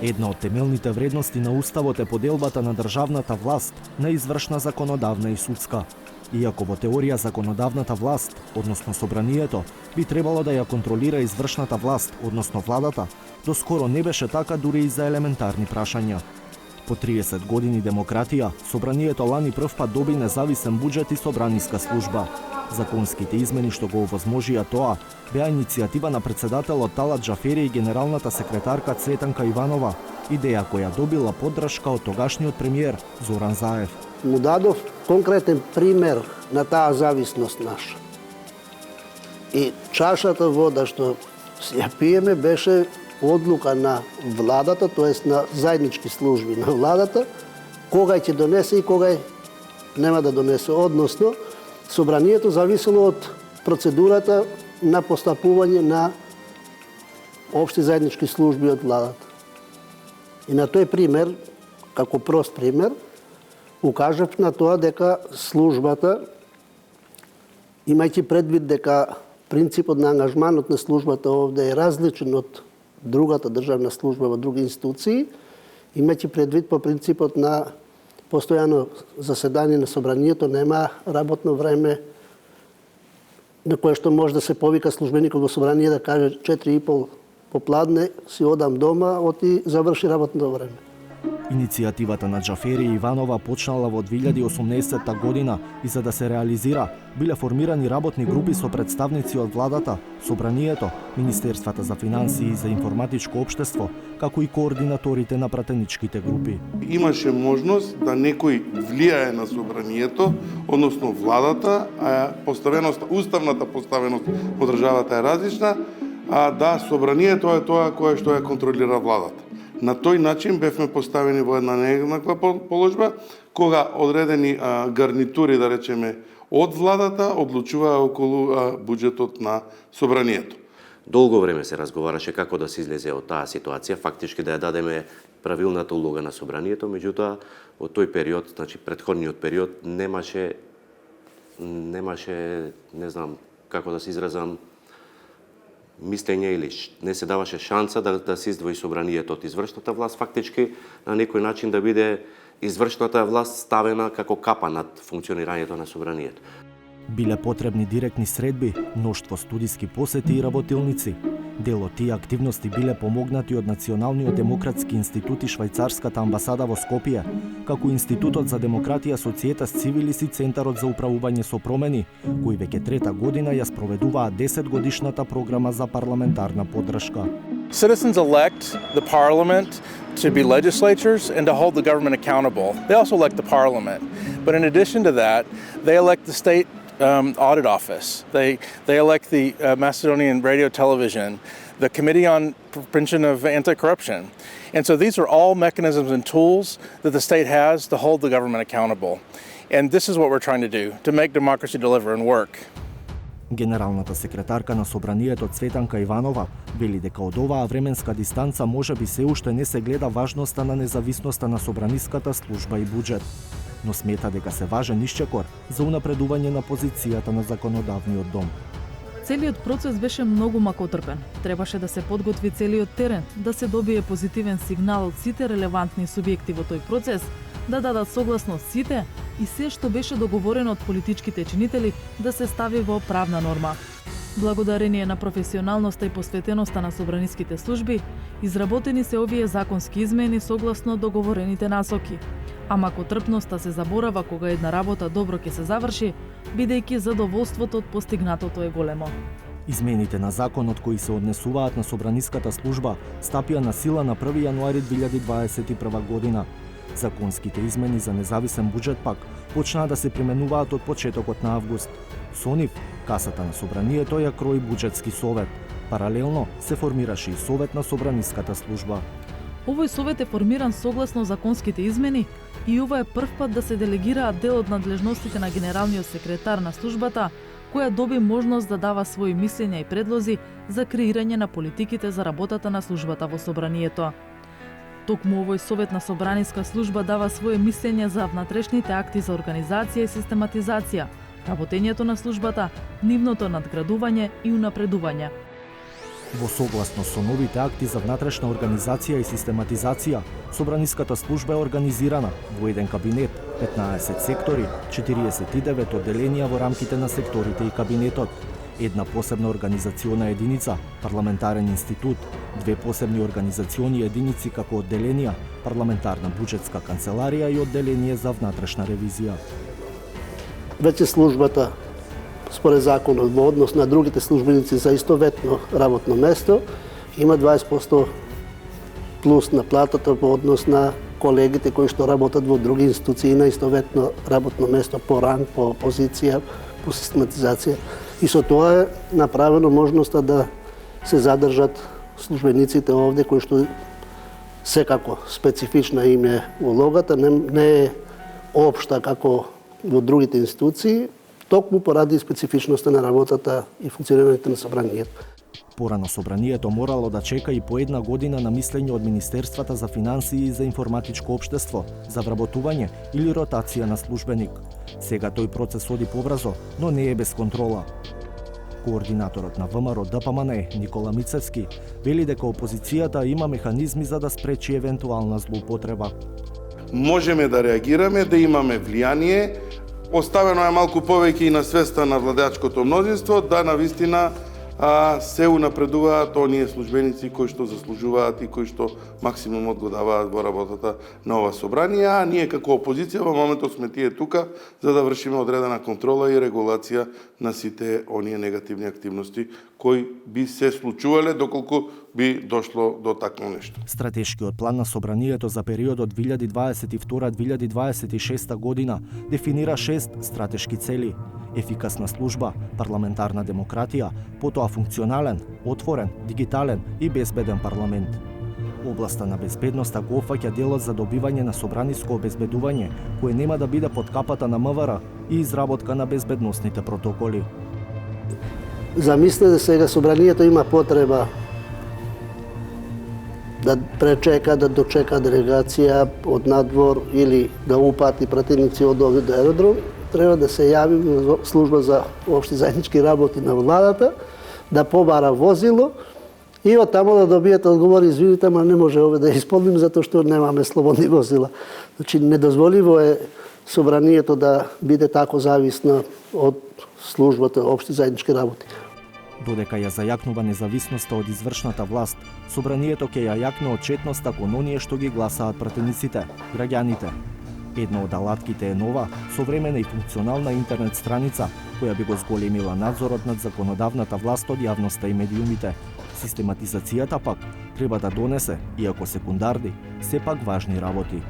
Една од темелните вредности на Уставот е поделбата на државната власт на извршна, законодавна и судска. Иако во теорија законодавната власт, односно собранието, би требало да ја контролира извршната власт, односно владата, доскоро не беше така дури и за елементарни прашања. По 30 години демократија, собранието лани првпат доби независен буџет и собраниска служба. Законските измени што го овозможија тоа беа иницијатива на председателот Талат Џафери и генералната секретарка Цветанка Иванова, идеја која добила поддршка од тогашниот премиер Зоран Заев. Му дадов конкретен пример на таа зависност наша. И чашата вода што ја пиеме беше одлука на владата, тоест на заеднички служби на владата, кога ќе донесе и кога нема да донесе. Односно, собранието зависело од процедурата на постапување на општи заеднички служби од владата. И на тој пример, како прост пример, укажав на тоа дека службата, имајќи предвид дека принципот на ангажманот на службата овде е различен од другата државна служба во други институции, имајќи предвид по принципот на постојано заседание на собранието, нема работно време на кое што може да се повика службеникот во собрание да каже 4:30 попладне си одам дома, оти заврши работното време. Иницијативата на Џафери и Иванова почнала во 2018 година и за да се реализира, биле формирани работни групи со представници од владата, собранието, Министерствата за финансии и за информатичко општество, како и координаторите на пратеничките групи. Имаше можност да некој влијае на собранието, односно владата, а уставната поставеност во државата е различна, а да собранието е тоа кое што ја контролира владата. На тој начин бевме поставени во една нееднаква положба, кога одредени гарнитури, да речеме, од владата одлучуваа околу буџетот на собранието. Долго време се разговараше како да се излезе од таа ситуација, фактички да ја дадеме правилната улога на собранието, меѓутоа во тој период, значи претходниот период, немаше, не знам како да се изразам, мислење или не се даваше шанса да се издвои собранието од извршната власт, фактички на некој начин да биде извршната власт ставена како капа над функционирањето на собранието. Биле потребни директни средби, мноштво студиски посети и работилници. Дел од тие активности биле помогнати од Националниот демократски институт и Швајцарската амбасада во Скопје, како Институтот за демократија Societas Civilis и Центарот за управување со промени, кои веќе трета година ја спроведуваат 10-годишната програма за парламентарна поддршка. Citizens elect the parliament to be legislatures and to hold the government accountable. They also elect the parliament. But in addition to that, they elect the state audit office. They elect the Macedonian radio television, the Committee on Prevention of Anti-Corruption. And so these are all mechanisms and tools that the state has to hold the government accountable. And this is what we're trying to do, to make democracy deliver and work. Генералната секретарка на собранието Цветанка Иванова вели дека од оваа временска дистанца можеби се уште не се гледа важноста на независноста на собраниската служба и буџет, но смета дека се важен исчекор за унапредување на позицијата на законодавниот дом. Целиот процес беше многу макотрпен. Требаше да се подготви целиот терен, да се добие позитивен сигнал од сите релевантни субјекти во тој процес, да дадат согласност сите и се што беше договорено од политичките чинители да се стави во правна норма. Благодарение на професионалноста и посветеноста на собраниските служби, изработени се овие законски измени согласно договорените насоки. А макотрпноста се заборава кога една работа добро ќе се заврши, бидејќи задоволството од постигнатото е големо. Измените на законот кои се однесуваат на собраниската служба стапија на сила на 1 јануари 2021 година. Законските измени за независен буџет пак почнаа да се применуваат од почетокот на август. Со нив, касата на собранието ја крои буџетски совет. Паралелно се формираше и совет на собраниската служба. Овој совет е формиран согласно законските измени и ова е прв пат да се делегираат дел од надлежностите на генералниот секретар на службата, која доби можност да дава своји мислења и предлози за креирање на политиките за работата на службата во собранието. Токму овој совет на собраниска служба дава своје мислење за внатрешните акти за организација и систематизација, работењето на службата, нивното надградување и унапредување. Во согласност со новите акти за внатрешна организација и систематизација, Собраниската служба е организирана во еден кабинет, 15 сектори, 49 одделенија во рамките на секторите и кабинетот, една посебна организациона единица, парламентарен институт, две посебни организациони единици како одделенија, парламентарна буџетска канцеларија и одделение за внатрешна ревизија. Веќе службата според законот во однос на другите службеници за истоветно работно место има 20% плюс на платата во однос на колегите кои што работат во други институции на истоветно работно место по ранг, по позиција, по систематизација. И со тоа е направено можноста да се задржат службениците овде кои што секако специфична им е улогата, не е општа како во другите институции, токму поради специфичноста на работата и функционирањето на собранието. Порано собранието морало да чека и по една година на мислење од Министерствата за финансии и за информатичко општество, за вработување или ротација на службеник. Сега тој процес оди побрзо, но не е без контрола. Координаторот на ВМРО ДПМН Никола Мицевски вели дека опозицијата има механизми за да спречи евентуална злоупотреба. Можеме да реагираме, да имаме влијание. Оставено е малку повеќе и на свеста на владеачкото мнозинство да навистина се унапредуваат оние службеници кои што заслужуваат и кои што максимумот го даваат во работата на ова собрание, а ние како опозиција во моментот сме тие тука за да вршиме одредена контрола и регулација на сите оние негативни активности кои би се случувале доколку би дошло до такво нешто. Стратешкиот план на собранието за периодот 2022-2026 година дефинира 6 стратешки цели: ефикасна служба, парламентарна демократија, потоа функционален, отворен, дигитален и безбеден парламент. Областа на безбедноста го опфаќа делот за добивање на собраниско обезбедување, кое нема да биде под капата на МВР и изработка на безбедносните протоколи. Замислете сега, собранието има потреба да пречека, да дочека делегација од надвор или да упати пратеници од овде до аеродром, треба да се јави во служба за општи заеднички работи на владата, да побара возило и од таму да добиете одговор: извините, ама не може овде да исполним затоа што немаме слободни возила. Значи, недозволиво е собранието да биде тако зависно од службата општи заеднички работи. Додека ја зајакнува независноста од извршната власт, собранието ќе ја јакне отчетноста кон оние што ги гласаат пратениците, граѓаните. Една од алатките е нова, современа и функционална интернет страница, која би го зголемила надзорот над законодавната власт од јавноста и медиумите. Систематизацијата пак треба да донесе, иако секундарни, сепак важни работи.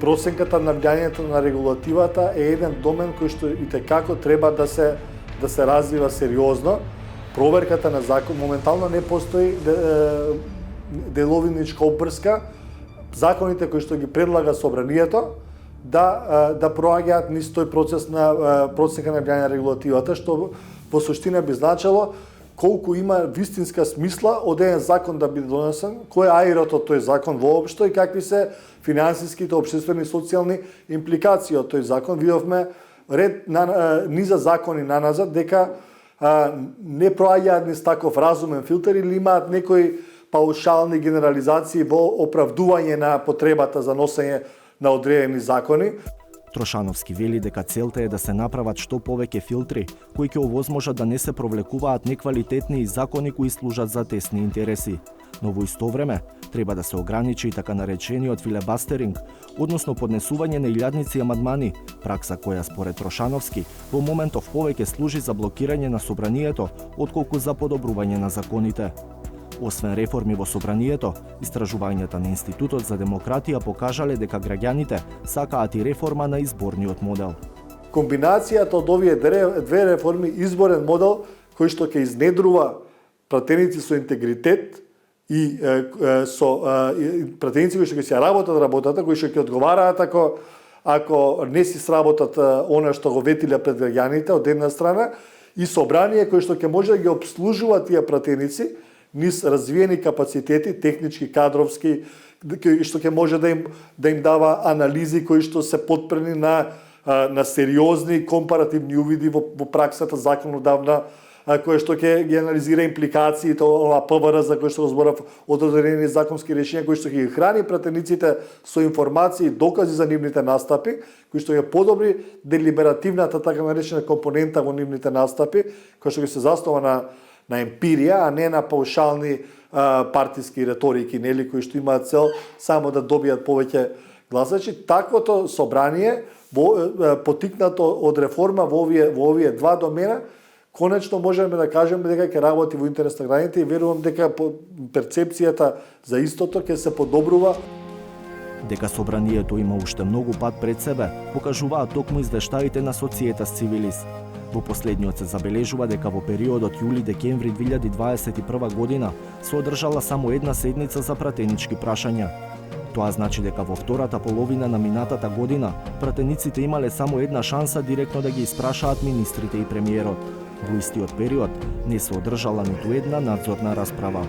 Проценката на влијанието на регулативата е еден домен кој што итекако треба да се развива сериозно. Проверката на закон моментално не постои деловиничка опрска. Законите кои што ги предлага собранието да проаѓаат низ тој процес на проценка на влијање на регулативата, што во суштина би значило колку има вистинска смисла од еден закон да биде донесен, кој е аирот од тој закон воопшто и какви се финансиските, општествени и социјални импликации од тој закон. Видовме ред низа закони наназад дека не проаѓаат низ таков разумен филтер или имаат некои паушални генерализации во оправдување на потребата за носење на одредени закони. Трошановски вели дека целта е да се направат што повеќе филтри кои ќе овозможат да не се провлекуваат неквалитетни закони кои служат за тесни интереси. Но во исто време треба да се ограничи и така наречениот филебастеринг, односно поднесување на илјадници амандмани, пракса која според Трошановски во моментов повеќе служи за блокирање на собранието отколку за подобрување на законите. Освен реформи во собранието, истражувањата на Институтот за демократија покажале дека граѓаните сакаат и реформа на изборниот модел. Комбинацијата од овие две реформи, изборен модел кој што ќе изнедрува пратеници со интегритет и пратеници кои што ќе си работат работата, кои што ќе одговараат ако не си сработат она што го ветиле пред граѓаните од една страна, и собрание кој што ќе може да ги обслужува тие пратеници низ развиени капацитети, технички, кадровски, што ќе може да им дава анализи кои што се потпрени на сериозни компаративни увиди во праксата законодавна кој што ќе ги анализира импликациите, ова ПВР за кој што зборав, од одредени законски решенија кои што ќе ги храни пратениците со информации и докази за нивните настапи, кои што ќе подобри делиберативната така наречена компонента во нивните настапи, кој што ќе се заснова на емпирија, а не на паушални партиски реторики, нели, кои што имаат цел само да добијат повеќе гласачи. Таквото собрание, потикнато од реформа во овие два домена, конечно можеме да кажеме дека ќе работи во интерес на граѓаните и верувам дека перцепцијата за истото ќе се подобрува. Дека собранието има уште многу пат пред себе, покажуваат токму извештаите на Societas Civilis. Во последниот се забележува дека во периодот јули-декември 2021 година се одржала само една седница за пратенички прашања. Тоа значи дека во втората половина на минатата година пратениците имале само една шанса директно да ги испрашаат министрите и премиерот. Во истиот период не се одржала ниту една надзорна расправа.